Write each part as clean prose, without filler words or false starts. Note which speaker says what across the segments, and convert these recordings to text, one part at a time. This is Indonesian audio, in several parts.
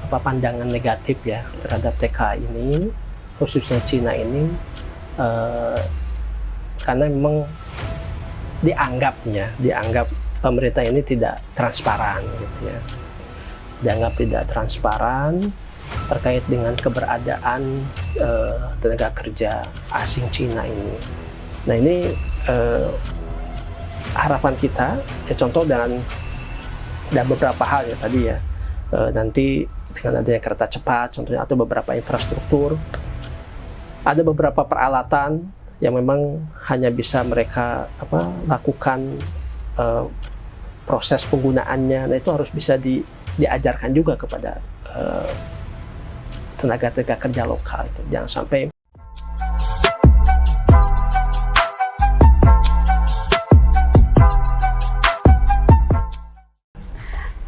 Speaker 1: pandangan negatif ya terhadap TKA ini, khususnya Cina ini, karena memang dianggap pemerintah ini tidak transparan gitu ya, dianggap tidak transparan terkait dengan keberadaan tenaga kerja asing Cina ini. Nah ini harapan kita ya, contoh dan beberapa hal ya tadi ya, nanti dengan adanya kereta cepat contohnya atau beberapa infrastruktur, ada beberapa peralatan yang memang hanya bisa mereka lakukan proses penggunaannya. Nah itu harus bisa diajarkan juga kepada tenaga kerja lokal itu. Jangan sampai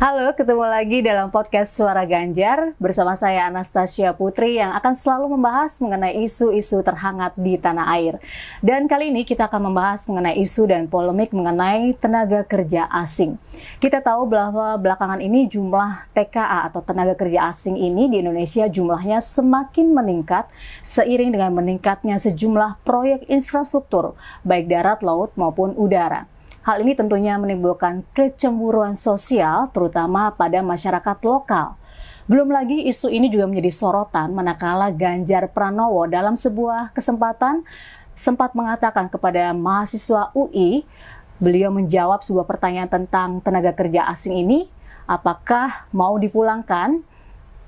Speaker 2: Halo, ketemu lagi dalam podcast Suara Ganjar bersama saya Anastasia Putri yang akan selalu membahas mengenai isu-isu terhangat di tanah air. Dan kali ini kita akan membahas mengenai isu dan polemik mengenai tenaga kerja asing. Kita tahu bahwa belakangan ini jumlah TKA atau tenaga kerja asing ini di Indonesia jumlahnya semakin meningkat seiring dengan meningkatnya sejumlah proyek infrastruktur baik darat, laut maupun udara. Hal ini tentunya menimbulkan kecemburuan sosial, terutama pada masyarakat lokal. Belum lagi isu ini juga menjadi sorotan manakala Ganjar Pranowo dalam sebuah kesempatan sempat mengatakan kepada mahasiswa UI, beliau menjawab sebuah pertanyaan tentang tenaga kerja asing ini, apakah mau dipulangkan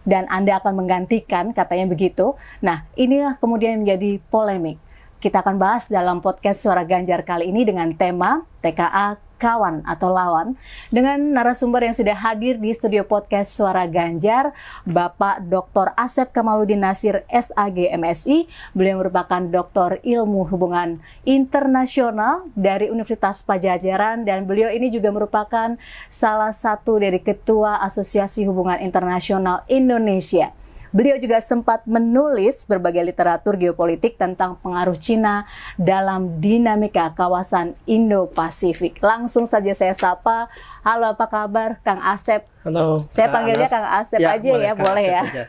Speaker 2: dan Anda akan menggantikan, katanya begitu. Nah, inilah kemudian menjadi polemik. Kita akan bahas dalam podcast Suara Ganjar kali ini dengan tema TKA kawan atau lawan dengan narasumber yang sudah hadir di studio podcast Suara Ganjar, Bapak Dr. Asep Kamaludin Nasir, SAG MSI. Beliau merupakan Doktor Ilmu Hubungan Internasional dari Universitas Padjadjaran dan beliau ini juga merupakan salah satu dari Ketua Asosiasi Hubungan Internasional Indonesia. Beliau juga sempat menulis berbagai literatur geopolitik tentang pengaruh Cina dalam dinamika kawasan Indo-Pasifik. Langsung saja saya sapa. Halo, apa kabar Kang Asep?
Speaker 1: halo.
Speaker 2: Saya panggilnya Kang Asep aja ya, boleh ya?
Speaker 1: Aja.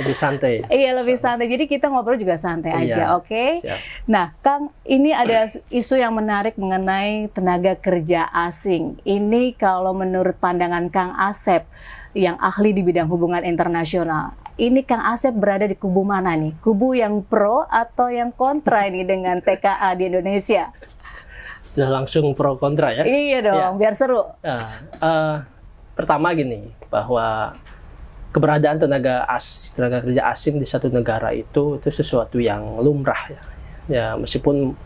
Speaker 1: Lebih santai.
Speaker 2: Iya, lebih santai. Jadi kita ngobrol juga santai aja, oke?
Speaker 1: Siap.
Speaker 2: Nah, Kang, ini ada isu yang menarik mengenai tenaga kerja asing. Ini kalau menurut pandangan Kang Asep yang ahli di bidang hubungan internasional, ini Kang Asep berada di kubu mana nih? Kubu yang pro atau yang kontra ini dengan TKA di Indonesia?
Speaker 1: Sudah langsung pro kontra ya?
Speaker 2: Iya dong,
Speaker 1: Ya.
Speaker 2: biar seru.
Speaker 1: Pertama gini, bahwa keberadaan tenaga kerja asing di satu negara itu sesuatu yang lumrah ya. Ya meskipun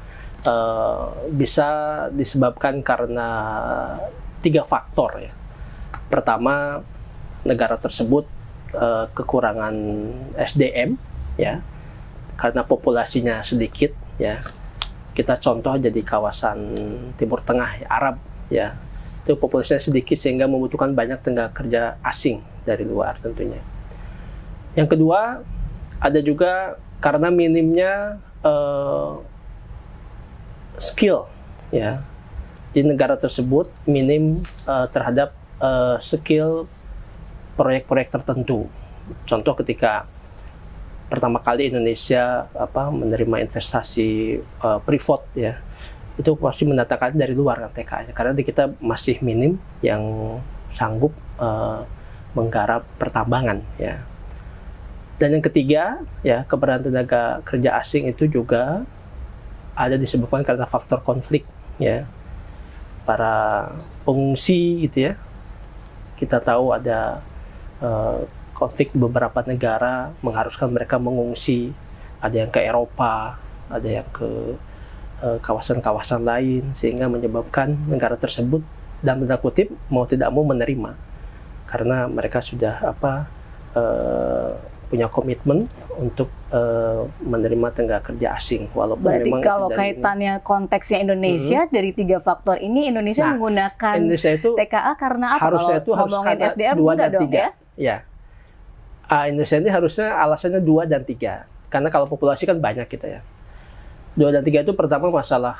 Speaker 1: bisa disebabkan karena 3 faktor ya. Pertama, negara tersebut kekurangan SDM ya, karena populasinya sedikit ya. Kita contoh aja di kawasan Timur Tengah ya, Arab ya, itu populasinya sedikit sehingga membutuhkan banyak tenaga kerja asing dari luar tentunya. Yang kedua, ada juga karena minimnya skill ya, di negara tersebut minim terhadap skill proyek-proyek tertentu. Contoh ketika pertama kali Indonesia menerima investasi privat ya, itu pasti mendatangkan dari luar kan TKA-nya, karena di kita masih minim yang sanggup menggarap pertambangan ya. Dan yang ketiga ya, keberadaan tenaga kerja asing itu juga ada disebabkan karena faktor konflik ya, para pengungsi gitu ya. Kita tahu ada konflik di beberapa negara mengharuskan mereka mengungsi, ada yang ke Eropa, ada yang ke kawasan-kawasan lain, sehingga menyebabkan negara tersebut dalam tanda kutip mau tidak mau menerima, karena mereka sudah punya komitmen untuk menerima tenaga kerja asing, walaupun
Speaker 2: Berarti
Speaker 1: memang
Speaker 2: kalau kaitannya konteksnya Indonesia dari 3 faktor ini, Indonesia menggunakan
Speaker 1: Indonesia itu
Speaker 2: TKA karena apa?
Speaker 1: harusnya itu
Speaker 2: Kalau
Speaker 1: harus
Speaker 2: ngomongin
Speaker 1: karena
Speaker 2: SDM
Speaker 1: 2
Speaker 2: udah
Speaker 1: dan
Speaker 2: dong
Speaker 1: 3
Speaker 2: ya?
Speaker 1: ya. Indonesia ini harusnya alasannya 2 dan 3, karena kalau populasi kan banyak kita ya. 2 dan 3 itu pertama masalah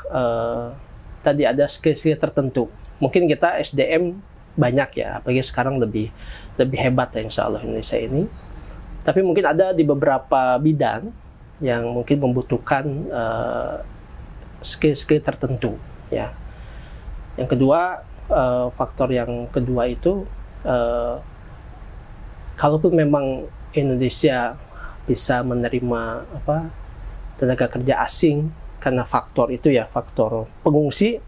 Speaker 1: tadi ada skill-skill tertentu. Mungkin kita SDM banyak ya, apalagi sekarang lebih hebat ya insya Allah Indonesia ini. Tapi mungkin ada di beberapa bidang yang mungkin membutuhkan skill-skill tertentu ya. Yang kedua, faktor yang kedua itu kalaupun memang Indonesia bisa menerima tenaga kerja asing karena faktor itu ya, faktor pengungsi,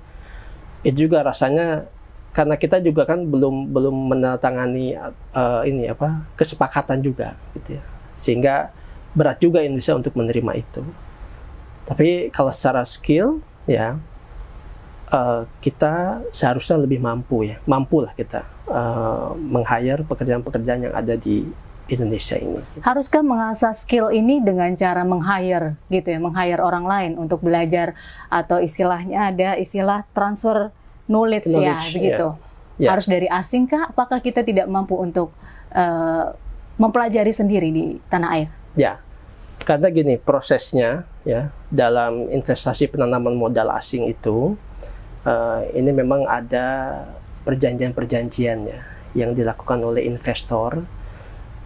Speaker 1: itu juga rasanya karena kita juga kan belum menandatangani kesepakatan juga gitu ya, sehingga berat juga Indonesia untuk menerima itu. Tapi kalau secara skill ya, kita seharusnya lebih mampulah kita meng-hire pekerjaan-pekerjaan yang ada di Indonesia ini.
Speaker 2: Haruskah mengasah skill ini dengan cara meng-hire gitu ya, meng-hire orang lain untuk belajar, atau istilahnya ada istilah transfer knowledge ya, begitu.
Speaker 1: Yeah.
Speaker 2: Harus dari asing kah? Apakah kita tidak mampu untuk mempelajari sendiri di tanah air?
Speaker 1: Ya, karena gini prosesnya ya, dalam investasi penanaman modal asing itu ini memang ada perjanjian-perjanjian ya yang dilakukan oleh investor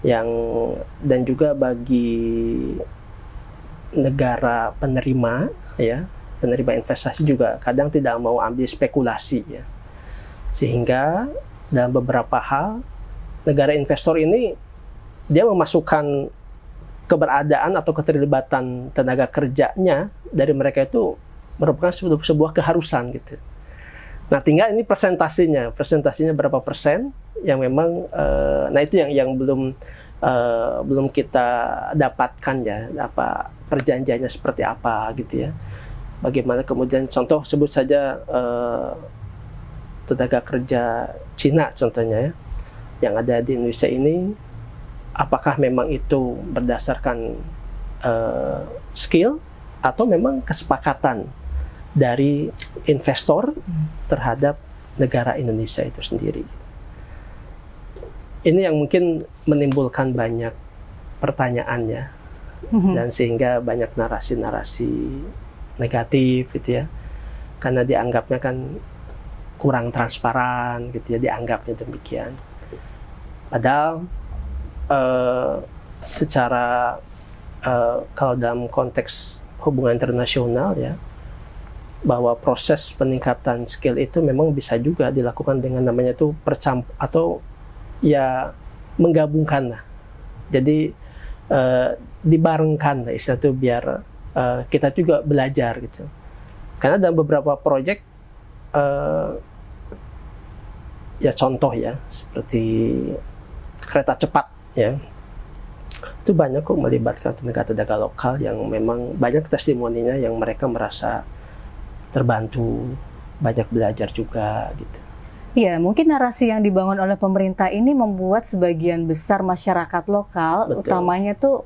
Speaker 1: dan juga bagi negara penerima ya, penerima investasi juga kadang tidak mau ambil spekulasi ya, sehingga dalam beberapa hal negara investor ini dia memasukkan keberadaan atau keterlibatan tenaga kerjanya dari mereka itu merupakan sebuah keharusan gitu. Nah, tinggal ini presentasinya berapa persen yang memang, nah itu yang belum kita dapatkan ya, apa perjanjiannya seperti apa gitu ya. Bagaimana kemudian contoh sebut saja tenaga kerja Cina contohnya ya, yang ada di Indonesia ini, apakah memang itu berdasarkan skill atau memang kesepakatan dari investor terhadap negara Indonesia itu sendiri. Ini yang mungkin menimbulkan banyak pertanyaannya, dan sehingga banyak narasi-narasi negatif gitu ya, karena dianggapnya kan kurang transparan gitu ya, dianggapnya demikian. Padahal secara kalau dalam konteks hubungan internasional ya, bahwa proses peningkatan skill itu memang bisa juga dilakukan dengan namanya itu atau ya menggabungkan lah. Jadi dibarengkan lah istilah itu, biar kita juga belajar gitu. Karena dalam beberapa proyek ya contoh ya seperti kereta cepat ya, itu banyak kok melibatkan tenaga-tenaga lokal yang memang banyak testimoninya yang mereka merasa terbantu, banyak belajar juga gitu.
Speaker 2: Iya, mungkin narasi yang dibangun oleh pemerintah ini membuat sebagian besar masyarakat lokal,
Speaker 1: Betul.
Speaker 2: utamanya tuh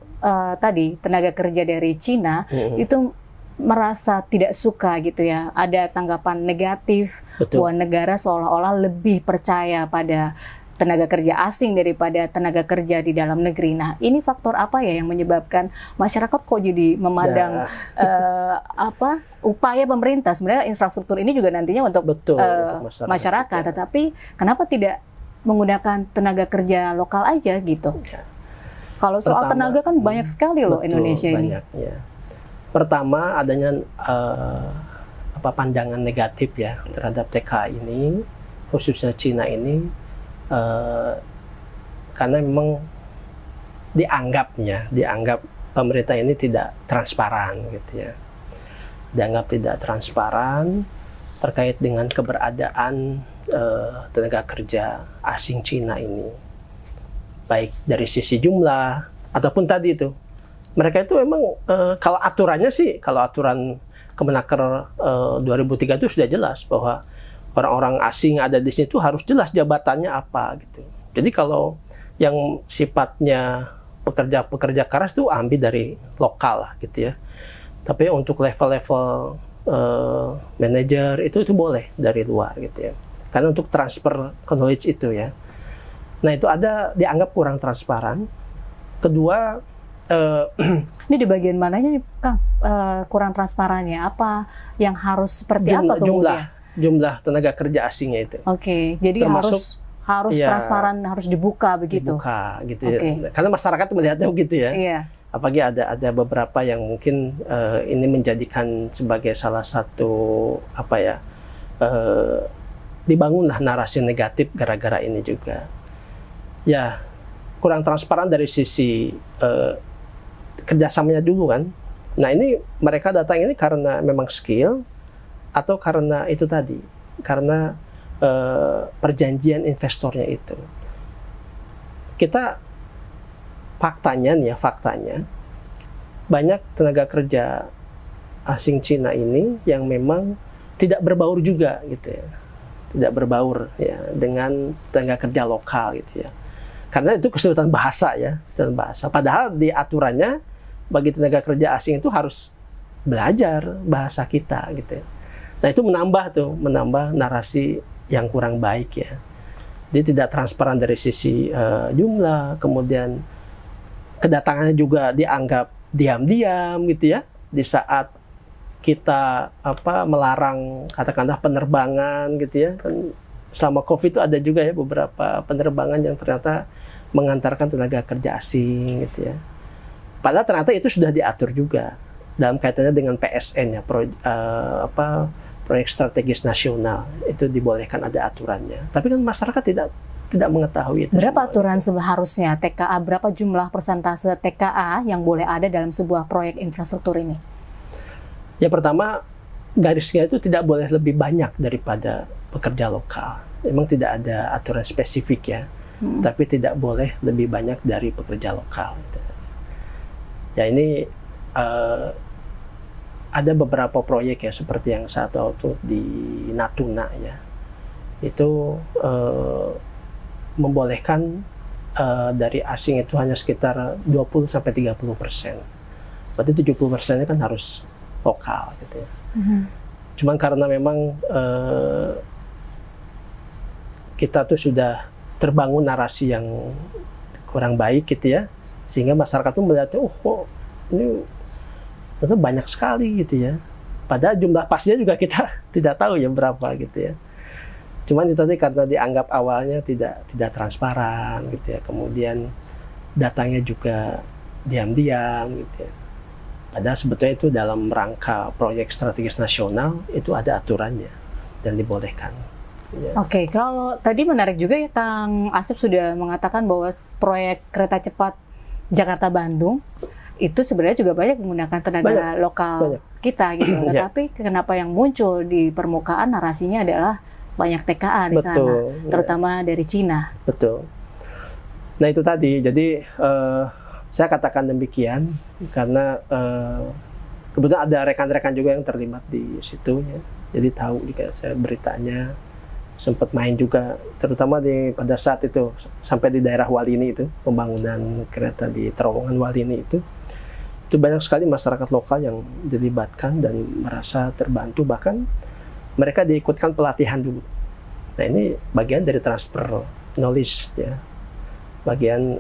Speaker 2: tadi tenaga kerja dari Cina, itu merasa tidak suka gitu ya. Ada tanggapan negatif.
Speaker 1: Betul.
Speaker 2: Bahwa negara seolah-olah lebih percaya pada tenaga kerja asing daripada tenaga kerja di dalam negeri. Nah, ini faktor apa ya yang menyebabkan masyarakat kok jadi memandang upaya pemerintah, sebenarnya infrastruktur ini juga nantinya untuk,
Speaker 1: untuk
Speaker 2: masyarakat, tetapi kenapa tidak menggunakan tenaga kerja lokal aja gitu? Ya. Kalau soal tenaga kan banyak sekali loh Indonesia ini.
Speaker 1: Ya. Pertama adanya pandangan negatif ya terhadap TKA ini, khususnya Cina ini. Karena memang dianggap pemerintah ini tidak transparan gitu ya, dianggap tidak transparan terkait dengan keberadaan tenaga kerja asing Cina ini, baik dari sisi jumlah ataupun tadi itu mereka itu memang kalau aturan Kemenaker 2003 itu sudah jelas bahwa orang-orang asing ada di sini itu harus jelas jabatannya apa gitu. Jadi kalau yang sifatnya pekerja keras itu ambil dari lokal lah gitu ya. Tapi untuk level-level manajer itu boleh dari luar gitu ya. Karena untuk transfer knowledge itu ya. Nah itu dianggap kurang transparan. Kedua,
Speaker 2: ini di bagian mananya nih Kang kurang transparannya? Apa yang harus seperti apa kemudian?
Speaker 1: Jumlah tenaga kerja asingnya itu.
Speaker 2: Oke, jadi
Speaker 1: termasuk
Speaker 2: harus harus
Speaker 1: Iya.
Speaker 2: transparan, harus dibuka begitu.
Speaker 1: dibuka gitu
Speaker 2: Oke.
Speaker 1: ya. Karena masyarakat melihatnya begitu ya.
Speaker 2: Iya.
Speaker 1: Apalagi ada beberapa yang mungkin ini menjadikan sebagai salah satu apa ya, dibangunlah narasi negatif gara-gara ini juga. Ya, kurang transparan dari sisi kerjasamanya dulu kan. Nah ini mereka datang ini karena memang skill atau karena itu tadi, karena perjanjian investornya itu. Kita faktanya banyak tenaga kerja asing Cina ini yang memang tidak berbaur juga gitu ya, tidak berbaur ya dengan tenaga kerja lokal gitu ya, karena itu kesulitan bahasa ya, kesulitan bahasa. Padahal di aturannya bagi tenaga kerja asing itu harus belajar bahasa kita gitu ya. Nah itu menambah narasi yang kurang baik ya. Dia tidak transparan dari sisi jumlah, kemudian kedatangannya juga dianggap diam-diam gitu ya. Di saat kita melarang katakanlah penerbangan gitu ya. Kan selama Covid itu ada juga ya beberapa penerbangan yang ternyata mengantarkan tenaga kerja asing gitu ya. Padahal ternyata itu sudah diatur juga dalam kaitannya dengan PSN ya, proyek strategis nasional, itu dibolehkan, ada aturannya. Tapi kan masyarakat tidak mengetahui itu.
Speaker 2: Berapa
Speaker 1: semua,
Speaker 2: aturan
Speaker 1: gitu.
Speaker 2: seharusnya TKA, berapa jumlah persentase TKA yang boleh ada dalam sebuah proyek infrastruktur ini?
Speaker 1: Ya pertama, garisnya itu tidak boleh lebih banyak daripada pekerja lokal. Memang tidak ada aturan spesifik ya, tapi tidak boleh lebih banyak dari pekerja lokal. Gitu. Ya ini ada beberapa proyek ya, seperti yang saya tahu tuh di Natuna ya, itu membolehkan dari asing itu hanya sekitar 20-30%. Berarti 70%-nya kan harus lokal gitu ya. Cuman karena memang kita tuh sudah terbangun narasi yang kurang baik gitu ya, sehingga masyarakat tuh melihatnya, oh kok ini ternyata banyak sekali gitu ya. Padahal jumlah pastinya juga kita tidak tahu ya berapa gitu ya. Cuman itu tadi karena dianggap awalnya tidak transparan gitu ya. Kemudian datangnya juga diam-diam gitu ya. Padahal sebetulnya itu dalam rangka proyek strategis nasional itu ada aturannya dan dibolehkan. Ya.
Speaker 2: Oke, kalau tadi menarik juga ya Kang Asep sudah mengatakan bahwa proyek kereta cepat Jakarta-Bandung itu sebenarnya juga banyak menggunakan tenaga lokal kita gitu. Tetapi kenapa yang muncul di permukaan narasinya adalah banyak TKA di sana, terutama dari Cina.
Speaker 1: Betul. Nah itu tadi, jadi saya katakan demikian karena kebetulan ada rekan-rekan juga yang terlibat di situ ya. Jadi tahu juga saya beritanya, sempat main juga, terutama pada saat itu sampai di daerah Walini itu, pembangunan kereta di terowongan Walini itu banyak sekali masyarakat lokal yang dilibatkan dan merasa terbantu, bahkan mereka diikutkan pelatihan dulu. Nah ini bagian dari transfer knowledge ya, bagian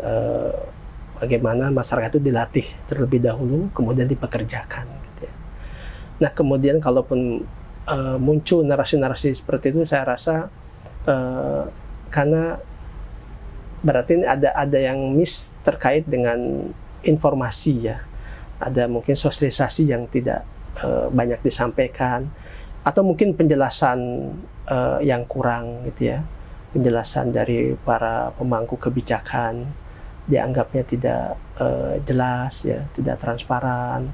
Speaker 1: bagaimana masyarakat itu dilatih terlebih dahulu kemudian dipekerjakan gitu ya. Nah kemudian kalaupun muncul narasi-narasi seperti itu, saya rasa karena berarti ini ada yang miss terkait dengan informasi ya, ada mungkin sosialisasi yang tidak banyak disampaikan, atau mungkin penjelasan yang kurang gitu ya, penjelasan dari para pemangku kebijakan dianggapnya tidak jelas ya, tidak transparan,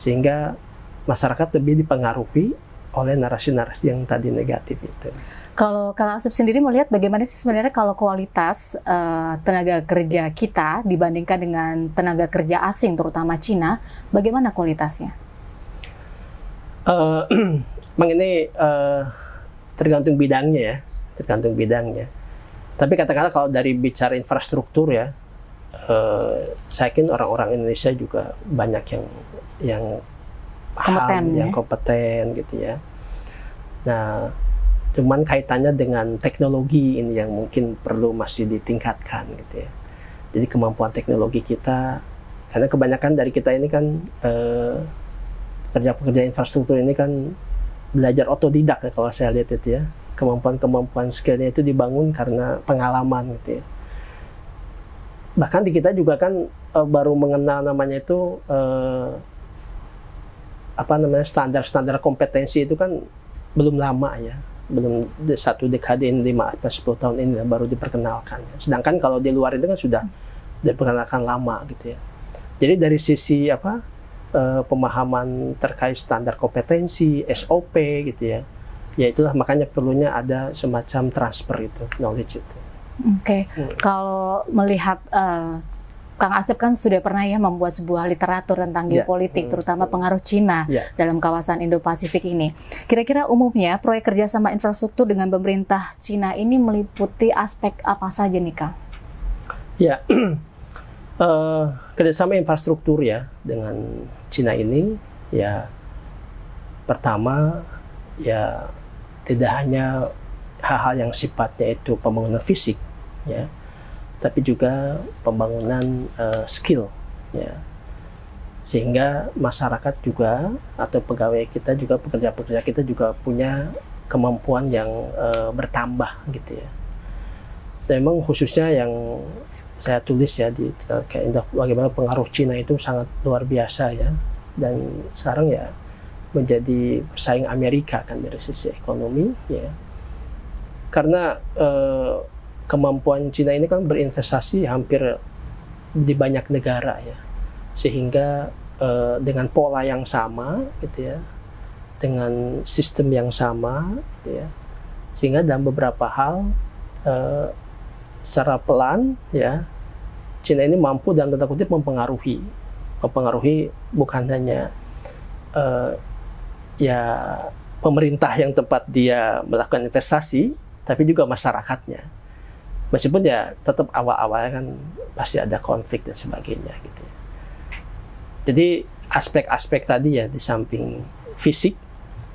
Speaker 1: sehingga masyarakat lebih dipengaruhi oleh narasi-narasi yang tadi negatif itu.
Speaker 2: Kalau Kang Asep sendiri melihat bagaimana sih sebenarnya kalau kualitas tenaga kerja kita dibandingkan dengan tenaga kerja asing, terutama Cina, bagaimana kualitasnya?
Speaker 1: Memang ini tergantung bidangnya ya, tergantung bidangnya. Tapi katakanlah kalau dari bicara infrastruktur ya, saya yakin orang-orang Indonesia juga banyak yang paham, yang kompeten gitu ya. Nah, cuman kaitannya dengan teknologi ini yang mungkin perlu masih ditingkatkan gitu ya. Jadi kemampuan teknologi kita, karena kebanyakan dari kita ini kan pekerja-pekerja infrastruktur ini kan belajar otodidak ya kalau saya lihat itu ya. kemampuan skillnya itu dibangun karena pengalaman gitu ya. Bahkan di kita juga kan baru mengenal namanya itu standar kompetensi itu kan belum lama ya, belum 1 dekade ini, 5-10 tahun ini baru diperkenalkan. Sedangkan kalau di luar itu kan sudah diperkenalkan lama gitu ya. Jadi dari sisi pemahaman terkait standar kompetensi, SOP gitu ya, ya itulah makanya perlunya ada semacam transfer itu, knowledge itu.
Speaker 2: Oke. Kalau melihat Kang Asep kan sudah pernah ya membuat sebuah literatur tentang geopolitik, terutama pengaruh Cina dalam kawasan Indo-Pasifik ini. Kira-kira umumnya proyek kerjasama infrastruktur dengan pemerintah Cina ini meliputi aspek apa saja nih, Kang?
Speaker 1: Ya, kerjasama infrastruktur ya dengan Cina ini ya, pertama ya tidak hanya hal-hal yang sifatnya itu pembangunan fisik ya, tapi juga pembangunan skill ya, sehingga masyarakat juga atau pegawai kita juga, pekerja-pekerja kita juga punya kemampuan yang bertambah gitu ya. Dan memang khususnya yang saya tulis ya di terkait bagaimana pengaruh Cina itu sangat luar biasa ya, dan sekarang ya menjadi pesaing Amerika kan dari sisi ekonomi ya, karena kemampuan Cina ini kan berinvestasi hampir di banyak negara ya, sehingga dengan pola yang sama gitu ya, dengan sistem yang sama gitu ya, sehingga dalam beberapa hal secara pelan ya Cina ini mampu dalam tanda kutip mempengaruhi bukan hanya ya pemerintah yang tempat dia melakukan investasi, tapi juga masyarakatnya. Meskipun ya tetap awal-awalnya kan pasti ada konflik dan sebagainya gitu. Jadi aspek-aspek tadi ya, di samping fisik,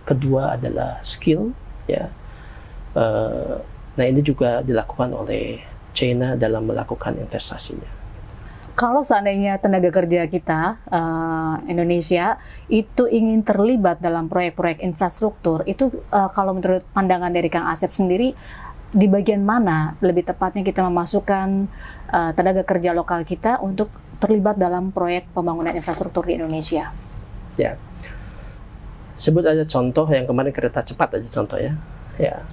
Speaker 1: kedua adalah skill ya. Nah ini juga dilakukan oleh China dalam melakukan investasinya.
Speaker 2: Kalau seandainya tenaga kerja kita Indonesia itu ingin terlibat dalam proyek-proyek infrastruktur, itu kalau menurut pandangan dari Kang Asep sendiri, di bagian mana lebih tepatnya kita memasukkan tenaga kerja lokal kita untuk terlibat dalam proyek pembangunan infrastruktur di Indonesia?
Speaker 1: Ya, sebut aja contoh yang kemarin kereta cepat aja contoh ya. Ya,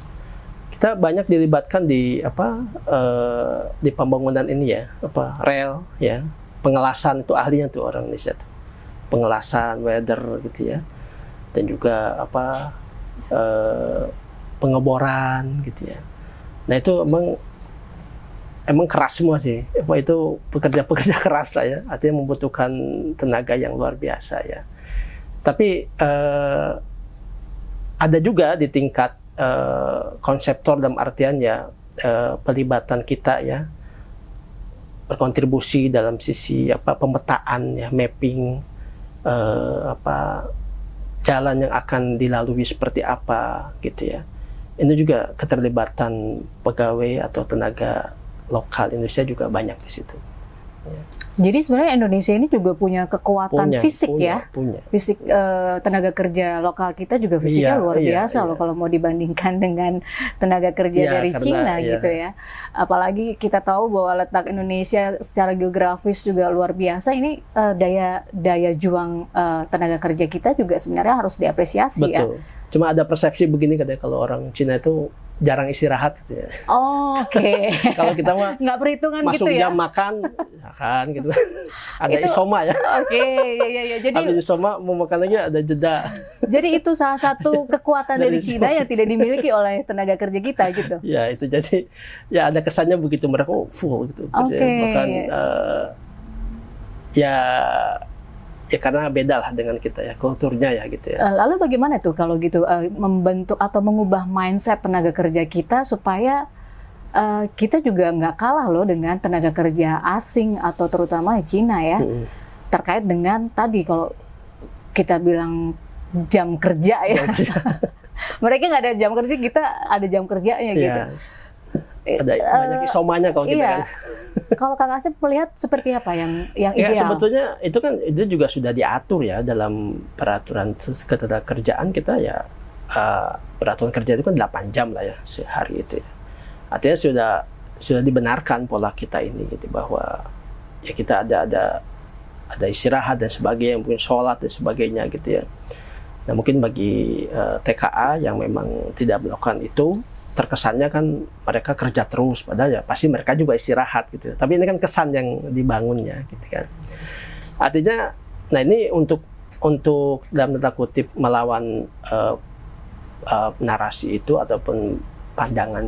Speaker 1: kita banyak dilibatkan di di pembangunan ini ya, rel ya, pengelasan itu ahlinya tuh orang Indonesia tuh, pengelasan weather gitu ya, dan juga pengeboran gitu ya. Nah itu emang keras semua sih, itu pekerja-pekerja keras lah ya, artinya membutuhkan tenaga yang luar biasa ya. Tapi ada juga di tingkat konseptor dalam artian ya pelibatan kita ya, berkontribusi dalam sisi pemetaan ya, mapping jalan yang akan dilalui seperti apa gitu ya. Ini juga keterlibatan pegawai atau tenaga lokal Indonesia juga banyak di situ. Ya.
Speaker 2: Jadi sebenarnya Indonesia ini juga punya kekuatan fisik ya. Fisik tenaga kerja lokal kita juga fisiknya luar biasa loh kalau mau dibandingkan dengan tenaga kerja dari Cina gitu ya. Apalagi kita tahu bahwa letak Indonesia secara geografis juga luar biasa. Ini daya juang tenaga kerja kita juga sebenarnya harus diapresiasi.
Speaker 1: Betul. Cuma ada persepsi begini katanya, kalau orang Cina itu jarang istirahat gitu ya.
Speaker 2: Oh, oke.
Speaker 1: Kalau kita mah
Speaker 2: nggak perhitungan
Speaker 1: masuk
Speaker 2: gitu ya.
Speaker 1: jam makan gitu. Ada itu, isoma ya.
Speaker 2: Oke, ya. Jadi
Speaker 1: habis isoma mau makan lagi ada jeda.
Speaker 2: Jadi itu salah satu kekuatan dari Cina yang tidak dimiliki oleh tenaga kerja kita gitu.
Speaker 1: Ya, itu jadi ya ada kesannya begitu, mereka full gitu.
Speaker 2: Oke.
Speaker 1: Bahkan ya karena beda lah dengan kita ya, kulturnya ya gitu ya.
Speaker 2: Lalu bagaimana tuh kalau gitu membentuk atau mengubah mindset tenaga kerja kita supaya kita juga nggak kalah loh dengan tenaga kerja asing atau terutama Cina ya, terkait dengan tadi kalau kita bilang jam kerja ya. Mereka nggak ada jam kerja, kita ada jam kerjanya gitu.
Speaker 1: Ada banyak isomanya kalau kita kan.
Speaker 2: Kalau Kang Asep melihat seperti apa yang ideal?
Speaker 1: Ya sebetulnya itu juga sudah diatur ya dalam peraturan ketenagakerjaan kita ya. peraturan kerja itu kan 8 jam lah ya sehari itu ya. Artinya sudah dibenarkan pola kita ini gitu, bahwa ya kita ada istirahat dan sebagainya, mungkin sholat dan sebagainya gitu ya. Nah mungkin bagi TKA yang memang tidak melakukan itu, terkesannya kan mereka kerja terus, padahal ya pasti mereka juga istirahat gitu. Tapi ini kan kesan yang dibangunnya gitu kan. Artinya, nah ini untuk dalam tanda kutip melawan narasi itu ataupun pandangan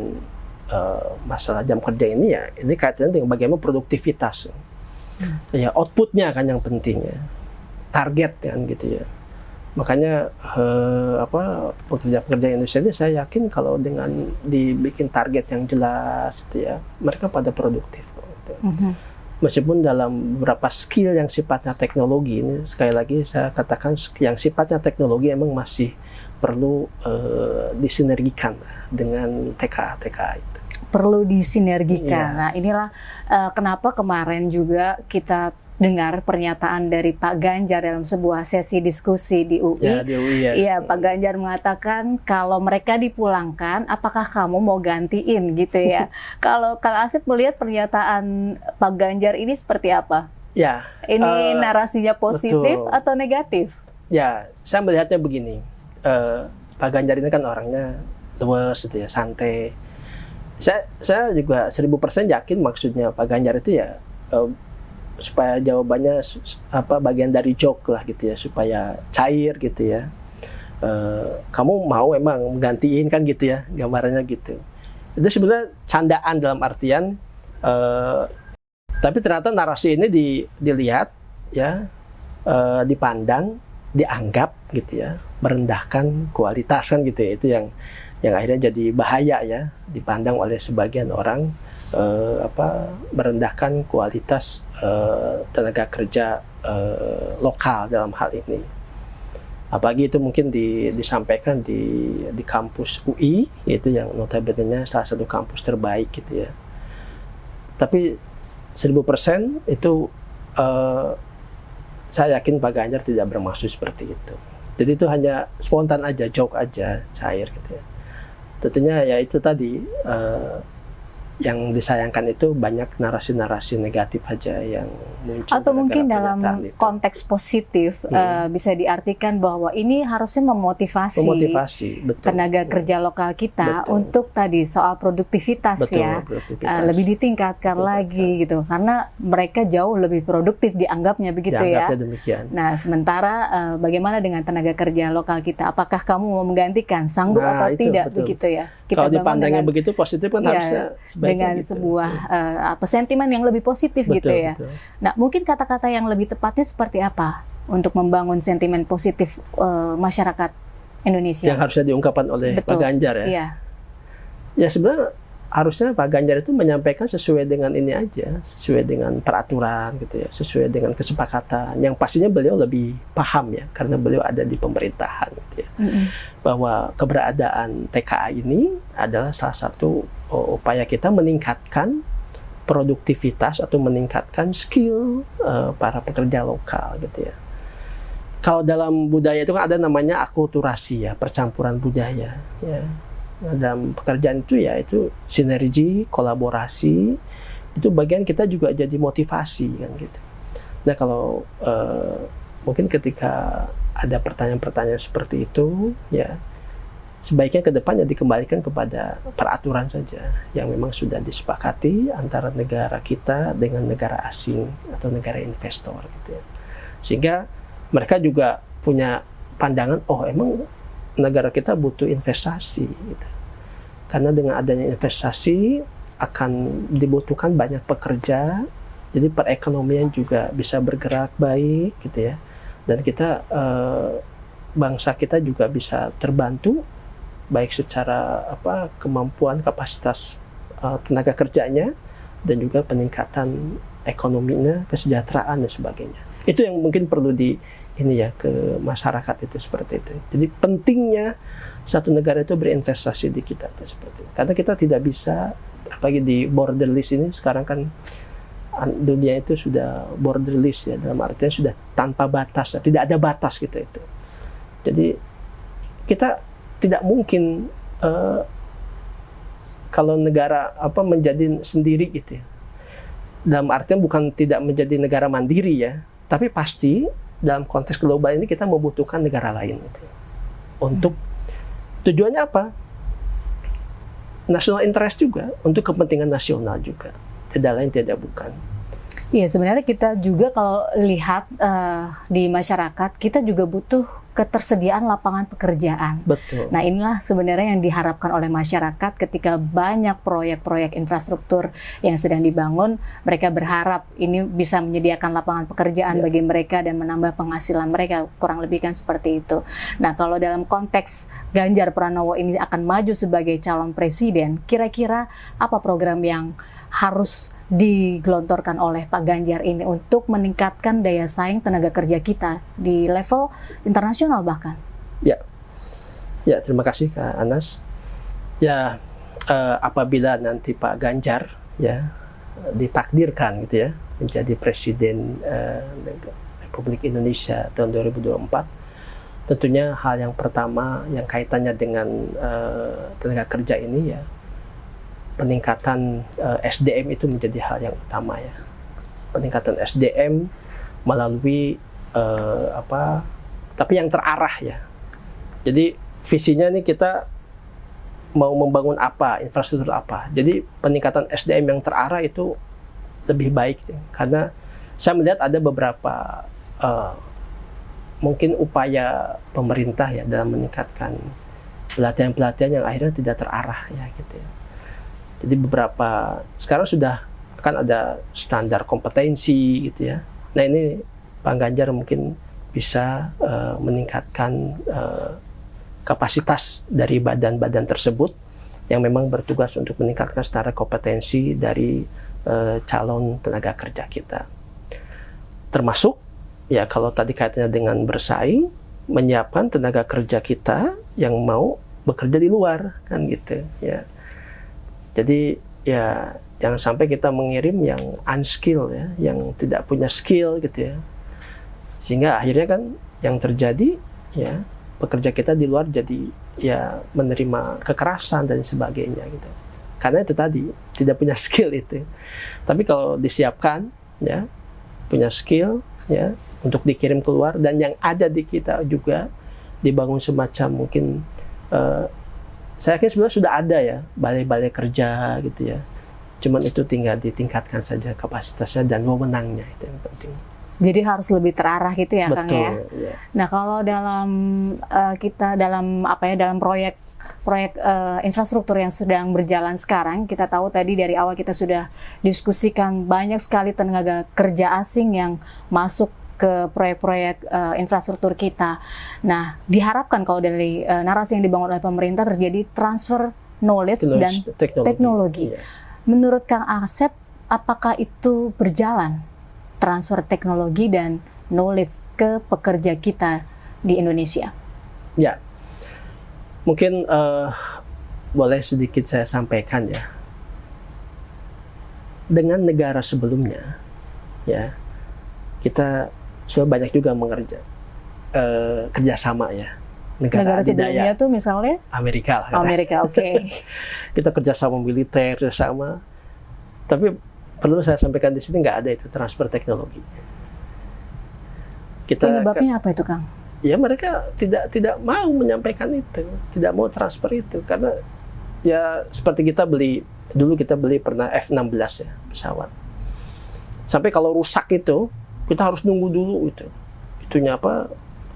Speaker 1: masalah jam kerja ini ya, ini kaitannya dengan bagaimana produktivitas. Ya outputnya kan yang penting ya, target kan gitu ya. Makanya pekerja-pekerja Indonesia ini saya yakin kalau dengan dibikin target yang jelas gitu ya, mereka pada produktif gitu. Meskipun dalam beberapa skill yang sifatnya teknologi ini, sekali lagi saya katakan yang sifatnya teknologi emang masih perlu disinergikan dengan TKA itu.
Speaker 2: Perlu disinergikan.
Speaker 1: Iya.
Speaker 2: Nah inilah kenapa kemarin juga kita dengar pernyataan dari Pak Ganjar dalam sebuah sesi diskusi di UI.
Speaker 1: Ya, di UI ya.
Speaker 2: Iya, Pak Ganjar mengatakan kalau mereka dipulangkan, apakah kamu mau gantiin gitu ya? Kalau Kang Asep melihat pernyataan Pak Ganjar ini seperti apa?
Speaker 1: Ya.
Speaker 2: Ini narasinya positif
Speaker 1: betul.
Speaker 2: atau negatif?
Speaker 1: Ya, saya melihatnya begini. Pak Ganjar ini kan orangnya luwes gitu ya, santai. Saya juga 1000% yakin maksudnya Pak Ganjar itu ya supaya jawabannya bagian dari joke lah gitu ya, supaya cair gitu ya. Kamu mau emang menggantiin kan gitu ya, gambarannya gitu. Itu sebenarnya candaan dalam artian tapi ternyata narasi ini dilihat ya, dipandang, dianggap gitu ya, merendahkan kualitas kan gitu ya. Itu yang akhirnya jadi bahaya ya, dipandang oleh sebagian orang merendahkan kualitas tenaga kerja lokal dalam hal ini. Apalagi itu mungkin disampaikan di kampus UI, yaitu yang notabene salah satu kampus terbaik gitu ya. Tapi 1000% itu saya yakin Pak Ganjar tidak bermaksud seperti itu. Jadi itu hanya spontan aja, joke aja, cair gitu ya. Tentunya ya itu tadi yang disayangkan itu banyak narasi-narasi negatif aja yang muncul.
Speaker 2: Atau mungkin dalam konteks positif bisa diartikan bahwa ini harusnya memotivasi
Speaker 1: betul.
Speaker 2: Tenaga kerja lokal kita untuk tadi soal produktivitas ya, lebih ditingkatkan lagi gitu, karena mereka jauh lebih produktif dianggapnya begitu ya.
Speaker 1: Demikian.
Speaker 2: Nah sementara bagaimana dengan tenaga kerja lokal kita? Apakah kamu mau menggantikan, sanggup atau tidak begitu ya?
Speaker 1: Kita kalau dipandangnya begitu positif kan harusnya
Speaker 2: dengan gitu. Sebuah sentimen yang lebih positif gitu ya. Betul. Nah, mungkin kata-kata yang lebih tepatnya seperti apa untuk membangun sentimen positif masyarakat Indonesia?
Speaker 1: Yang harusnya diungkapkan oleh Pak Ganjar ya.
Speaker 2: Iya.
Speaker 1: Ya sebenarnya harusnya Pak Ganjar itu menyampaikan sesuai dengan ini aja, sesuai dengan peraturan gitu ya, sesuai dengan kesepakatan. Yang pastinya beliau lebih paham ya, karena beliau ada di pemerintahan gitu ya. Bahwa keberadaan TKA ini adalah salah satu upaya kita meningkatkan produktivitas atau meningkatkan skill para pekerja lokal gitu ya. Kalau dalam budaya itu kan ada namanya akulturasi ya, percampuran budaya ya. Nah, dalam pekerjaan itu ya itu sinergi, kolaborasi, itu bagian kita juga jadi motivasi kan gitu. Nah kalau mungkin ketika ada pertanyaan-pertanyaan seperti itu ya, sebaiknya ke depannya dikembalikan kepada peraturan saja yang memang sudah disepakati antara negara kita dengan negara asing atau negara investor gitu ya. Sehingga mereka juga punya pandangan, oh emang negara kita butuh investasi gitu. Karena dengan adanya investasi akan dibutuhkan banyak pekerja, jadi perekonomian juga bisa bergerak baik gitu ya. Dan kita bangsa kita juga bisa terbantu baik secara kemampuan kapasitas tenaga kerjanya dan juga peningkatan ekonominya, kesejahteraan dan sebagainya. Itu yang mungkin perlu ke masyarakat itu seperti itu. Jadi pentingnya satu negara itu berinvestasi di kita itu seperti itu. Karena kita tidak bisa, apalagi di borderless ini sekarang kan dunia itu sudah borderless ya, dalam artinya sudah tanpa batas, tidak ada batas gitu itu. Jadi kita tidak mungkin kalau negara menjadi sendiri gitu ya. Dalam artian bukan tidak menjadi negara mandiri ya, tapi pasti dalam konteks global ini kita membutuhkan negara lain gitu. Untuk tujuannya apa? National interest juga, untuk kepentingan nasional juga. Tidak lain tidak bukan.
Speaker 2: Iya, sebenarnya kita juga kalau lihat di masyarakat, kita juga butuh ketersediaan lapangan pekerjaan.
Speaker 1: Betul.
Speaker 2: Nah, inilah sebenarnya yang diharapkan oleh masyarakat ketika banyak proyek-proyek infrastruktur yang sedang dibangun, mereka berharap ini bisa menyediakan lapangan pekerjaan bagi mereka dan menambah penghasilan mereka, kurang lebih kan seperti itu. Nah, kalau dalam konteks Ganjar Pranowo ini akan maju sebagai calon presiden, kira-kira apa program yang harus digelontorkan oleh Pak Ganjar ini untuk meningkatkan daya saing tenaga kerja kita di level internasional bahkan?
Speaker 1: Ya, terima kasih Kak Anas. Ya, apabila nanti Pak Ganjar ya ditakdirkan gitu ya menjadi presiden Republik Indonesia tahun 2024, tentunya hal yang pertama yang kaitannya dengan tenaga kerja ini ya, peningkatan SDM itu menjadi hal yang utama ya. Peningkatan SDM melalui tapi yang terarah ya. Jadi visinya nih kita mau membangun apa, infrastruktur apa. Jadi peningkatan SDM yang terarah itu lebih baik ya. Karena saya melihat ada beberapa mungkin upaya pemerintah ya dalam meningkatkan pelatihan-pelatihan yang akhirnya tidak terarah ya gitu ya. Jadi beberapa sekarang sudah kan ada standar kompetensi gitu ya. Nah ini Pak Ganjar mungkin bisa meningkatkan kapasitas dari badan-badan tersebut yang memang bertugas untuk meningkatkan standar kompetensi dari calon tenaga kerja kita. Termasuk ya kalau tadi kaitannya dengan bersaing, menyiapkan tenaga kerja kita yang mau bekerja di luar kan gitu ya. Jadi ya jangan sampai kita mengirim yang unskilled ya, yang tidak punya skill gitu ya. Sehingga akhirnya kan yang terjadi ya pekerja kita di luar jadi ya menerima kekerasan dan sebagainya gitu. Karena itu tadi tidak punya skill itu. Tapi kalau disiapkan ya punya skill ya untuk dikirim keluar dan yang ada di kita juga dibangun semacam mungkin saya yakin sebenarnya sudah ada ya balai-balai kerja gitu ya. Cuman itu tinggal ditingkatkan saja kapasitasnya dan wewenangnya, itu yang penting.
Speaker 2: Jadi harus lebih terarah gitu ya,
Speaker 1: Betul,
Speaker 2: Kang ya.
Speaker 1: Ya.
Speaker 2: Nah, kalau dalam kita dalam proyek infrastruktur yang sedang berjalan sekarang, kita tahu tadi dari awal kita sudah diskusikan banyak sekali tenaga kerja asing yang masuk ke proyek-proyek infrastruktur kita. Nah, diharapkan kalau dari narasi yang dibangun oleh pemerintah terjadi transfer knowledge dan teknologi.
Speaker 1: Iya.
Speaker 2: Menurut Kang Asep, apakah itu berjalan transfer teknologi dan knowledge ke pekerja kita di Indonesia?
Speaker 1: Ya, mungkin boleh sedikit saya sampaikan ya. Dengan negara sebelumnya, ya kita sudah banyak juga kerjasama ya.
Speaker 2: Negara sebelumnya tuh misalnya?
Speaker 1: Amerika.
Speaker 2: Amerika, oke. Okay.
Speaker 1: Kita kerjasama militer, kerjasama. Tapi perlu saya sampaikan di sini nggak ada itu transfer teknologi.
Speaker 2: Penyebabnya apa itu, Kang?
Speaker 1: Ya mereka tidak mau menyampaikan itu, tidak mau transfer itu karena ya seperti dulu kita beli pernah F-16 ya pesawat. Sampai kalau rusak itu kita harus nunggu dulu itunya apa,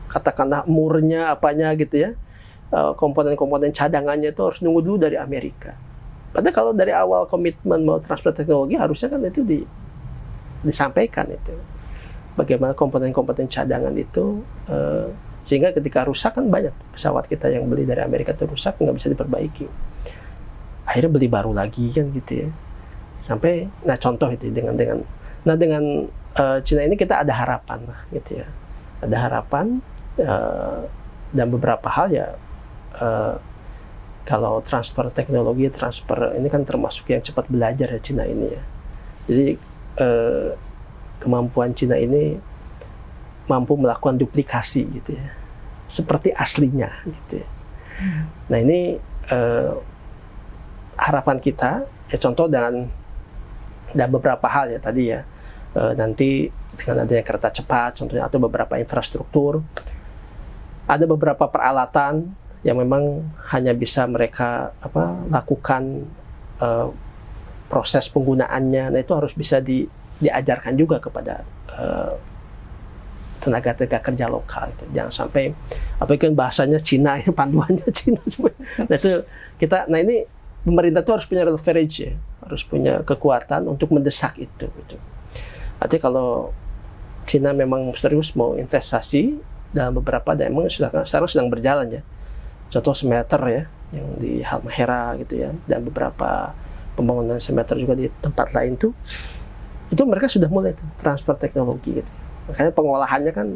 Speaker 1: katakanlah murnya apanya gitu ya, komponen-komponen cadangannya itu harus nunggu dulu dari Amerika. Padahal kalau dari awal komitmen mau transfer teknologi harusnya kan itu disampaikan itu bagaimana komponen-komponen cadangan itu sehingga ketika rusak kan banyak pesawat kita yang beli dari Amerika itu rusak nggak bisa diperbaiki, akhirnya beli baru lagi kan gitu ya. Sampai contoh itu dengan Cina ini kita ada harapan lah gitu ya, ada harapan dan beberapa hal ya kalau transfer teknologi, transfer ini kan termasuk yang cepat belajar ya Cina ini ya. Jadi kemampuan Cina ini mampu melakukan duplikasi gitu ya, seperti aslinya gitu ya. Nah ini harapan kita ya, contoh dan beberapa hal ya tadi ya, nanti dengan adanya kereta cepat contohnya atau beberapa infrastruktur, ada beberapa peralatan yang memang hanya bisa mereka lakukan proses penggunaannya. Nah itu harus bisa diajarkan juga kepada tenaga kerja lokal itu. Jangan sampai kan bahasanya Cina itu panduannya Cina. Nah itu nah ini pemerintah tuh harus punya leverage ya, harus punya kekuatan untuk mendesak itu gitu. Artinya kalau Cina memang serius mau investasi dalam beberapa, dan emang sekarang sedang berjalan ya. Contoh smelter ya, yang di Halmahera gitu ya, dan beberapa pembangunan smelter juga di tempat lain tuh, itu mereka sudah mulai tuh transfer teknologi gitu. Makanya pengolahannya kan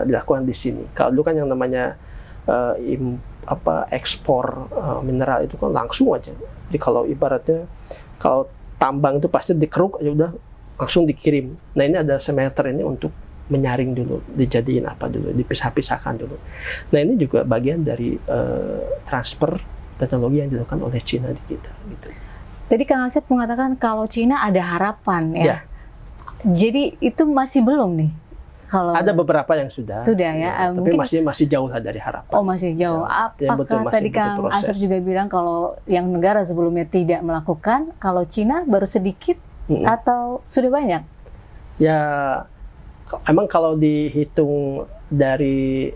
Speaker 1: dilakukan di sini. Kalau dulu kan yang namanya ekspor mineral itu kan langsung aja. Jadi kalau ibaratnya kalau tambang itu pasti dikeruk aja udah langsung dikirim. Nah ini ada smelter ini untuk menyaring dulu, dijadiin apa dulu, dipisah-pisahkan dulu. Nah ini juga bagian dari transfer teknologi yang dilakukan oleh Cina di kita. Gitu.
Speaker 2: Jadi Kang Asep mengatakan kalau Cina ada harapan ya. Jadi itu masih belum nih. Kalau
Speaker 1: ada beberapa yang sudah
Speaker 2: ya,
Speaker 1: tapi
Speaker 2: mungkin
Speaker 1: masih jauh lah dari harapan.
Speaker 2: Oh masih jauh. Apakah tadi Kang Asep juga bilang kalau yang negara sebelumnya tidak melakukan, kalau Cina baru sedikit atau sudah banyak?
Speaker 1: Ya, emang kalau dihitung dari,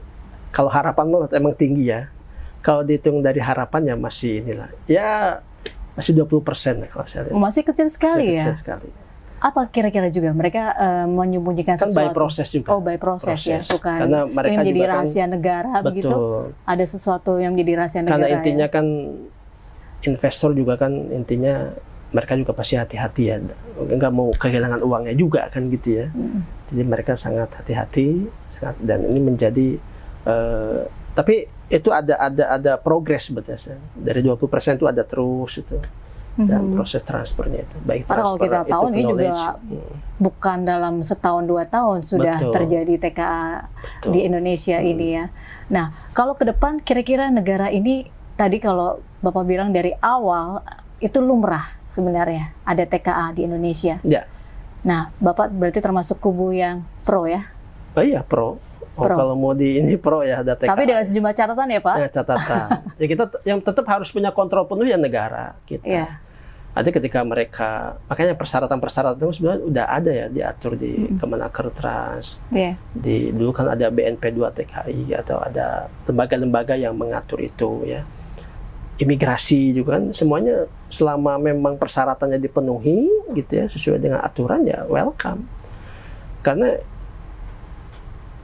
Speaker 1: kalau harapan emang tinggi ya. Kalau dihitung dari harapan ya masih inilah. Ya masih 20% lah kalau saya lihat.
Speaker 2: Masih kecil sekali ya.
Speaker 1: Kecil sekali.
Speaker 2: Apa kira-kira juga mereka menyembunyikan
Speaker 1: kan
Speaker 2: sesuatu?
Speaker 1: By proses juga.
Speaker 2: Oh, by proses ya, bukan
Speaker 1: karena mereka
Speaker 2: ini menjadi
Speaker 1: juga
Speaker 2: rahasia negara
Speaker 1: betul.
Speaker 2: Begitu. Ada sesuatu yang menjadi rahasia negara.
Speaker 1: Karena intinya
Speaker 2: ya?
Speaker 1: kan investor juga kan intinya mereka juga pasti hati-hati ya, nggak mau kehilangan uangnya juga kan gitu ya. Jadi mereka sangat hati-hati, dan ini menjadi tapi itu ada progres sebetulnya. Dari 20% itu ada terus itu. Dan proses transfernya itu baik
Speaker 2: transfer, kalau kita tahu ini juga bukan dalam setahun 2 tahun sudah terjadi TKA di Indonesia ini ya. Nah kalau ke depan kira-kira negara ini tadi kalau Bapak bilang dari awal itu lumrah sebenarnya ada TKA di Indonesia.
Speaker 1: Ya.
Speaker 2: Nah Bapak berarti termasuk kubu yang pro ya?
Speaker 1: Oh iya pro. Kalau mau di ini pro ya ada TKA.
Speaker 2: Tapi dengan sejumlah catatan ya Pak?
Speaker 1: Ya catatan. Ya kita yang tetap harus punya kontrol penuh ya negara kita.
Speaker 2: Yeah.
Speaker 1: Ada ketika mereka, makanya persyaratan-persyaratan itu sebenarnya udah ada ya diatur di Kemenaker Trans.
Speaker 2: Yeah.
Speaker 1: Dulu kan ada BNP 2 TKI atau ada lembaga-lembaga yang mengatur itu ya. Imigrasi juga kan semuanya selama memang persyaratannya dipenuhi gitu ya sesuai dengan aturan ya welcome. Karena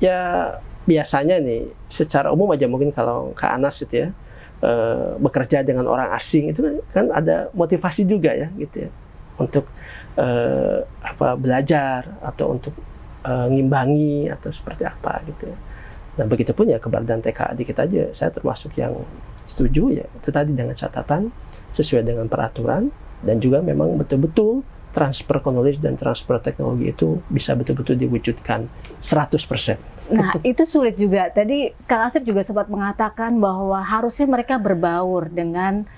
Speaker 1: ya biasanya nih secara umum aja mungkin kalau Kak Anas gitu ya bekerja dengan orang asing itu kan ada motivasi juga ya gitu ya untuk belajar atau untuk ngimbangi atau seperti apa gitu ya. Dan begitu pun ya keberadaan TKA di kita aja saya termasuk yang setuju ya itu tadi dengan catatan sesuai dengan peraturan dan juga memang betul-betul transfer knowledge dan transfer teknologi itu bisa betul-betul diwujudkan 100%.
Speaker 2: Nah, itu sulit juga. Tadi Kang Asep juga sempat mengatakan bahwa harusnya mereka berbaur dengan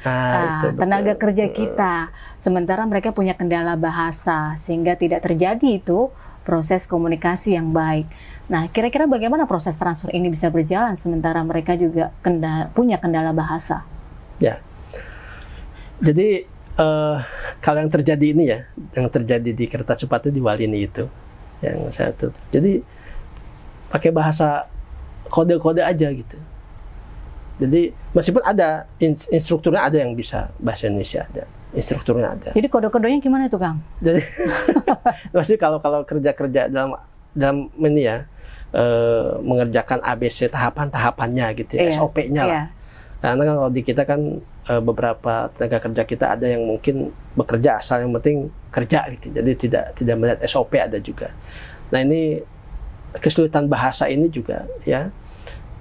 Speaker 2: tenaga kerja kita. Sementara mereka punya kendala bahasa, sehingga tidak terjadi itu proses komunikasi yang baik. Nah, kira-kira bagaimana proses transfer ini bisa berjalan sementara mereka juga punya kendala bahasa? Ya.
Speaker 1: Jadi, kalau yang terjadi ini ya, yang terjadi di kereta cepat itu di Walini itu, yang saya tutup. Jadi pakai bahasa kode-kode aja gitu. Jadi meskipun ada instrukturnya ada yang bisa bahasa Indonesia ada, instrukturnya ada.
Speaker 2: Jadi kode-kodenya gimana itu Kang?
Speaker 1: Jadi maksudnya kalau kerja-kerja dalam ini ya mengerjakan ABC tahapan-tahapannya gitu ya, SOP-nya lah. Karena kan kalau di kita kan beberapa tenaga kerja kita ada yang mungkin bekerja asal yang penting kerja gitu. Jadi tidak melihat SOP ada juga. Nah, ini kesulitan bahasa ini juga ya.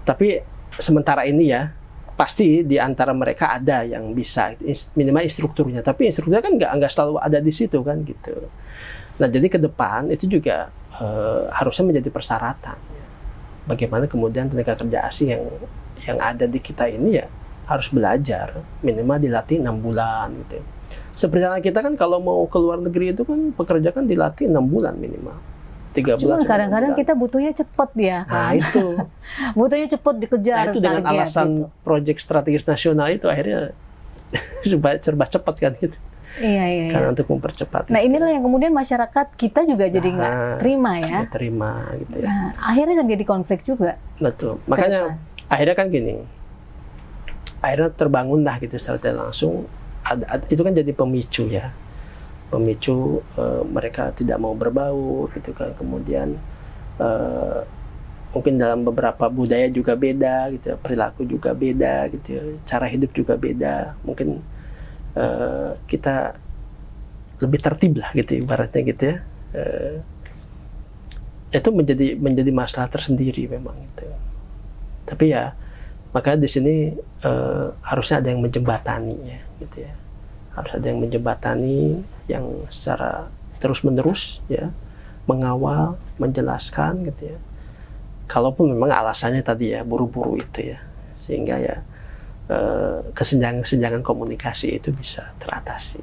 Speaker 1: Tapi sementara ini ya pasti di antara mereka ada yang bisa minimal instrukturnya. Tapi instrukturnya kan nggak selalu ada di situ kan gitu. Nah, jadi ke depan itu juga harusnya menjadi persyaratan. Bagaimana kemudian tenaga kerja asing yang ada di kita ini ya harus belajar, minimal dilatih 6 bulan gitu. Seperti anak kita kan kalau mau ke luar negeri itu kan pekerja kan dilatih 6 bulan minimal. 3 bulan.
Speaker 2: Cuma kadang-kadang kita butuhnya cepet ya kan.
Speaker 1: Nah itu.
Speaker 2: Butuhnya cepet dikejar.
Speaker 1: Nah itu dengan
Speaker 2: target,
Speaker 1: alasan
Speaker 2: gitu.
Speaker 1: proyek strategis nasional itu akhirnya serba cepat kan gitu.
Speaker 2: Iya.
Speaker 1: Karena untuk mempercepat.
Speaker 2: Nah inilah yang kemudian masyarakat kita juga jadi nggak terima ya.
Speaker 1: Nggak terima gitu ya.
Speaker 2: Nah, akhirnya kan jadi konflik juga.
Speaker 1: Betul. Makanya akhirnya kan gini. Akhirnya terbangunlah gitu secara langsung. Itu kan jadi pemicu ya. Pemicu mereka tidak mau berbaur gitu kan. Kemudian mungkin dalam beberapa budaya juga beda gitu, perilaku juga beda gitu, cara hidup juga beda. Mungkin kita lebih tertib lah gitu ibaratnya gitu ya. Itu menjadi masalah tersendiri memang gitu. Tapi ya makanya di sini harusnya ada yang menjembatani ya gitu ya. Harus ada yang menjembatani yang secara terus-menerus ya, mengawal, menjelaskan gitu ya. Kalaupun memang alasannya tadi ya buru-buru itu ya, sehingga ya kesenjangan komunikasi itu bisa teratasi.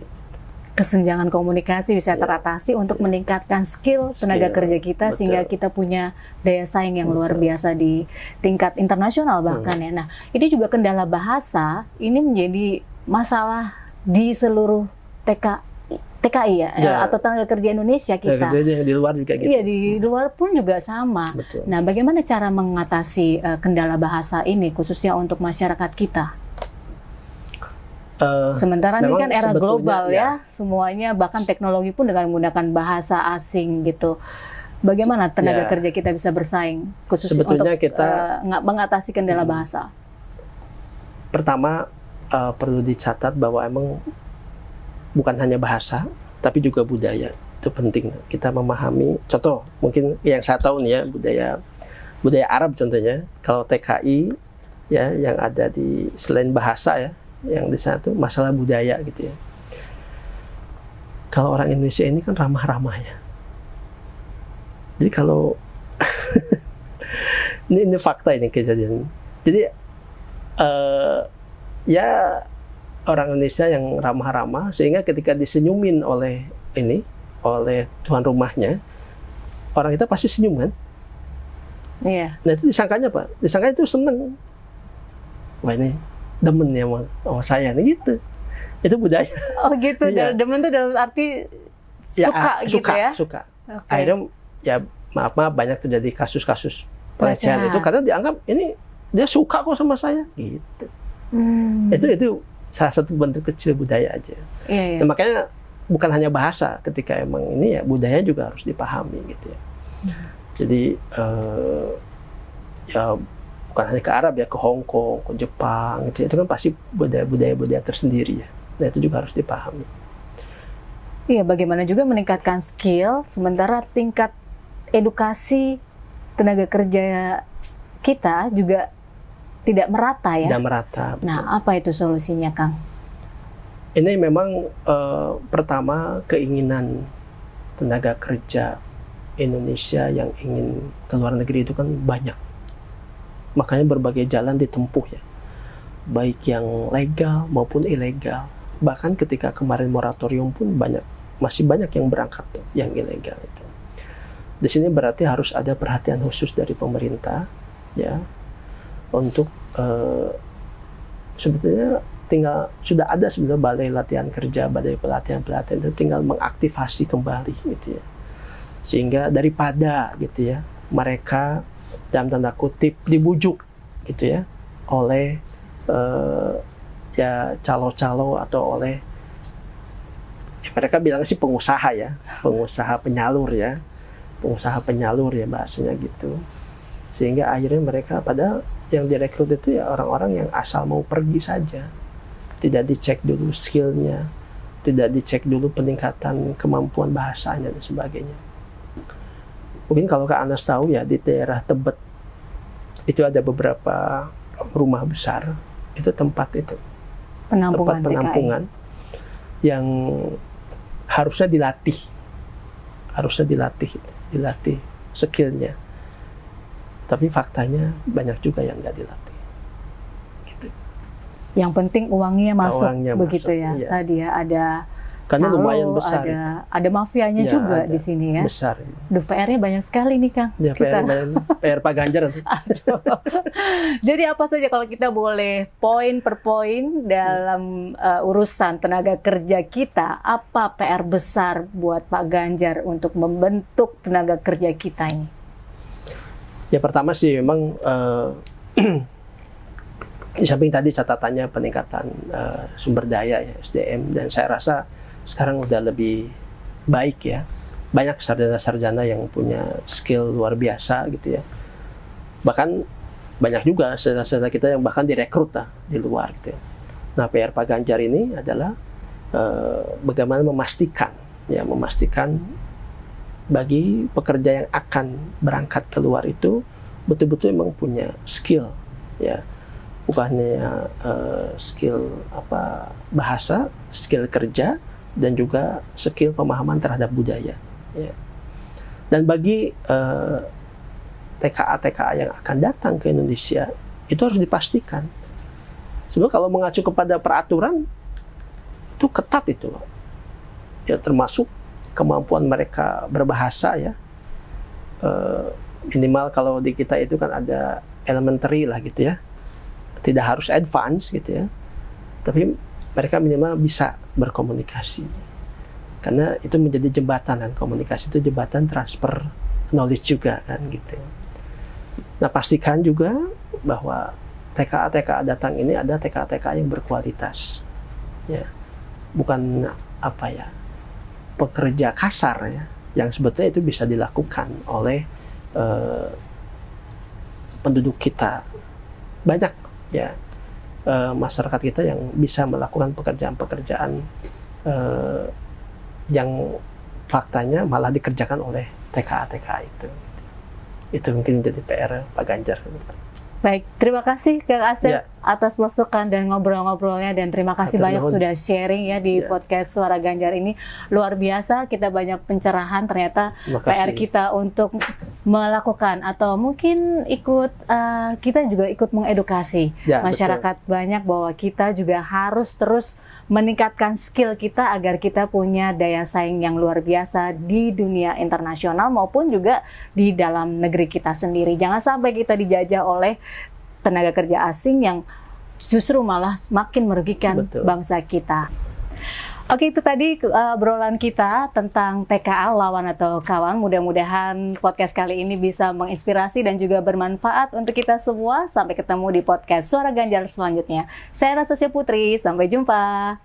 Speaker 2: Kesenjangan komunikasi bisa teratasi untuk meningkatkan skill tenaga kerja kita,
Speaker 1: betul.
Speaker 2: Sehingga kita punya daya saing yang luar biasa di tingkat internasional bahkan ya. Nah ini juga kendala bahasa ini menjadi masalah di seluruh TKI ya, atau tenaga kerja Indonesia kita.
Speaker 1: Tenaga kerja yang di luar juga gitu.
Speaker 2: Iya, di luar pun juga sama.
Speaker 1: Betul.
Speaker 2: Nah, bagaimana cara mengatasi kendala bahasa ini khususnya untuk masyarakat kita? Sementara ini kan era global ya, semuanya bahkan teknologi pun dengan menggunakan bahasa asing gitu. Bagaimana tenaga kerja kita bisa bersaing khususnya
Speaker 1: sebetulnya
Speaker 2: untuk
Speaker 1: kita
Speaker 2: mengatasi kendala bahasa?
Speaker 1: Pertama perlu dicatat bahwa emang bukan hanya bahasa, tapi juga budaya. Itu penting. Kita memahami, contoh, mungkin yang saya tahu nih ya, budaya Arab contohnya. Kalau TKI, ya, yang ada di, selain bahasa ya, yang di sana tuh masalah budaya gitu ya. Kalau orang Indonesia ini kan ramah-ramah ya. Jadi kalau, ini fakta ini kejadian. Jadi, ya, orang Indonesia yang ramah-ramah sehingga ketika disenyumin oleh tuan rumahnya, orang kita pasti senyum kan?
Speaker 2: Iya.
Speaker 1: Nah itu disangkanya apa? Disangkanya itu seneng. Wah ini demen ya sama saya nih gitu. Itu budaya.
Speaker 2: Oh gitu.
Speaker 1: Iya.
Speaker 2: Demen itu dalam arti suka gitu ya?
Speaker 1: Suka.
Speaker 2: Okay.
Speaker 1: Akhirnya ya maaf banyak terjadi kasus-kasus pelecehan itu karena dianggap ini dia suka kok sama saya gitu. Itu salah satu bentuk kecil budaya aja.
Speaker 2: Iya.
Speaker 1: Nah, makanya bukan hanya bahasa, ketika emang ini ya budaya juga harus dipahami gitu ya. Jadi ya bukan hanya ke Arab ya, ke Hong Kong, ke Jepang gitu. Itu kan pasti budaya tersendiri ya. Nah itu juga harus dipahami.
Speaker 2: Iya, bagaimana juga meningkatkan skill sementara tingkat edukasi tenaga kerja kita juga tidak merata ya.
Speaker 1: Tidak merata. Betul.
Speaker 2: Nah, apa itu solusinya, Kang?
Speaker 1: Ini memang pertama keinginan tenaga kerja Indonesia yang ingin ke luar negeri itu kan banyak. Makanya berbagai jalan ditempuh ya. Baik yang legal maupun ilegal. Bahkan ketika kemarin moratorium pun masih banyak yang berangkat tuh, yang ilegal itu. Di sini berarti harus ada perhatian khusus dari pemerintah ya. Untuk sebetulnya sudah ada sebenarnya balai latihan kerja, balai pelatihan itu tinggal mengaktifasi kembali gitu ya, sehingga daripada gitu ya mereka dalam tanda kutip dibujuk gitu ya oleh ya calo-calo atau oleh ya, mereka bilang sih pengusaha penyalur ya bahasanya gitu, sehingga akhirnya mereka pada yang direkrut itu ya orang-orang yang asal mau pergi saja, tidak dicek dulu skillnya, tidak dicek dulu peningkatan kemampuan bahasanya dan sebagainya. Mungkin kalau Kak Anas tahu ya, di daerah Tebet itu ada beberapa rumah besar, itu tempat penampungan yang harusnya dilatih skillnya. Tapi faktanya banyak juga yang nggak dilatih. Gitu.
Speaker 2: Yang penting uangnya masuk,
Speaker 1: Uangnya
Speaker 2: begitu
Speaker 1: masuk,
Speaker 2: ya.
Speaker 1: iya.
Speaker 2: Tadi ya ada
Speaker 1: Karena
Speaker 2: calo,
Speaker 1: lumayan besar itu.
Speaker 2: ada mafianya
Speaker 1: Ya,
Speaker 2: juga
Speaker 1: ada.
Speaker 2: di sini ya.
Speaker 1: Besar.
Speaker 2: Duh, PR-nya banyak sekali nih Kang.
Speaker 1: Ya, PR Pak Ganjar.
Speaker 2: Jadi apa saja kalau kita boleh poin per poin dalam urusan tenaga kerja kita, apa PR besar buat Pak Ganjar untuk membentuk tenaga kerja kita ini?
Speaker 1: Ya pertama sih memang di samping tadi catatannya peningkatan sumber daya ya, SDM, dan saya rasa sekarang udah lebih baik ya. Banyak sarjana-sarjana yang punya skill luar biasa gitu ya. Bahkan banyak juga sarjana-sarjana kita yang bahkan direkrut lah di luar gitu ya. Nah, PR Pak Ganjar ini adalah bagaimana memastikan bagi pekerja yang akan berangkat keluar itu betul-betul memang punya skill ya. Bukan hanya skill bahasa, skill kerja, dan juga skill pemahaman terhadap budaya. Ya. Dan bagi TKA-TKA yang akan datang ke Indonesia, itu harus dipastikan. Sebenarnya kalau mengacu kepada peraturan, itu ketat itu loh. Ya, termasuk kemampuan mereka berbahasa ya. Minimal kalau di kita itu kan ada elementary lah gitu ya. Tidak harus advance gitu ya. Tapi mereka minimal bisa berkomunikasi, karena itu menjadi jembatan, dan komunikasi itu jembatan transfer knowledge juga kan gitu. Nah, pastikan juga bahwa TKA datang ini ada TKA yang berkualitas ya, bukan pekerja kasar ya, yang sebetulnya itu bisa dilakukan oleh penduduk kita. Banyak ya masyarakat kita yang bisa melakukan pekerjaan-pekerjaan yang faktanya malah dikerjakan oleh TKA itu. Itu mungkin menjadi PR Pak Ganjar.
Speaker 2: Baik, terima kasih Kang Asep
Speaker 1: Ya.
Speaker 2: atas masukan dan ngobrol-ngobrolnya, dan terima kasih banyak sudah sharing ya di podcast Suara Ganjar ini. Luar biasa, kita banyak pencerahan, ternyata PR kita untuk melakukan atau mungkin ikut kita juga ikut mengedukasi masyarakat banyak bahwa kita juga harus terus meningkatkan skill kita agar kita punya daya saing yang luar biasa di dunia internasional maupun juga di dalam negeri kita sendiri. Jangan sampai kita dijajah oleh tenaga kerja asing yang justru malah semakin merugikan bangsa kita. Oke, itu tadi obrolan kita tentang TKA, lawan atau kawan. Mudah-mudahan podcast kali ini bisa menginspirasi dan juga bermanfaat untuk kita semua. Sampai ketemu di podcast Suara Ganjar selanjutnya. Saya Anastasia Putri, sampai jumpa.